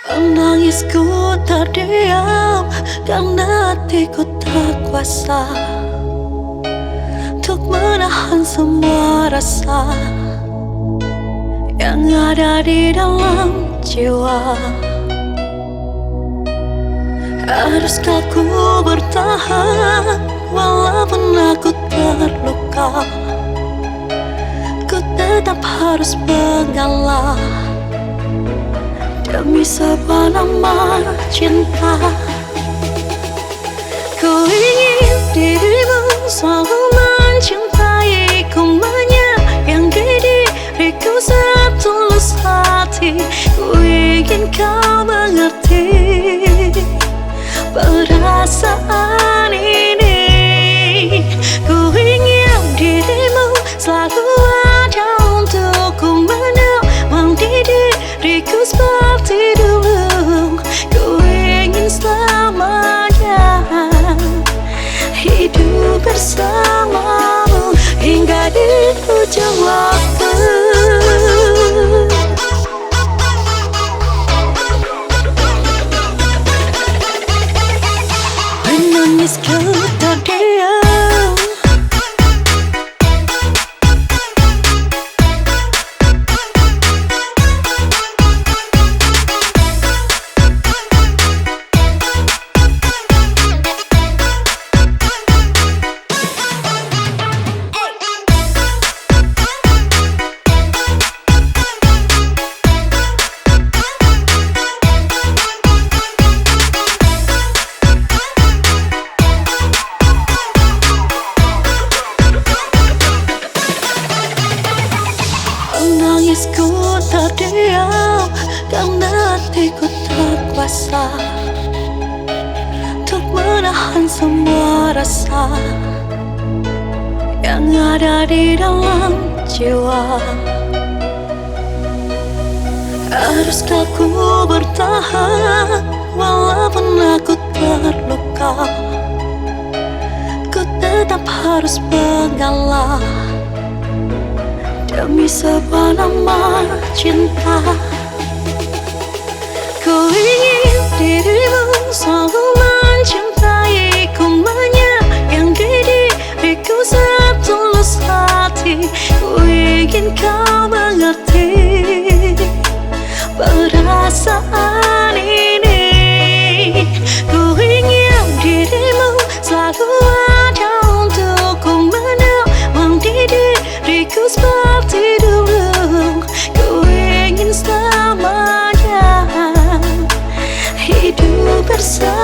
Menangisku terdiam karena hatiku tak kuasa untuk menahan semua rasa yang ada di dalam jiwa. Haruskahku bertahan walaupun aku terluka? Ku tetap harus mengalah demi sebuah nama cinta. Kuingin dirimu selalu mencintaiku, menyayangi diriku setulus hati. Kuingin kau mengerti perasaan ini. Kuingin dirimu selalu ada untukku, menemani diriku seperti dulu. Kuingin selamanya hidup bersamamu hingga di ujung waktu. Menangisku terdiam. Menangisku terdiam karena hatiku tak kuasa untuk menahan semua rasa yang ada di dalam jiwa. Haruskahku bertahan walaupun aku terluka? Ku tetap harus mengalah demi sebuah nama cinta. Kuingin dirimu selalu mencintaiku, menyayangi diriku setulus hati. Kuingin kau mengerti perasaan ini. Kuingin dirimu selalu ada untukku, menemani diriku seperti dulu. Kuingin selamanya hidup bersama.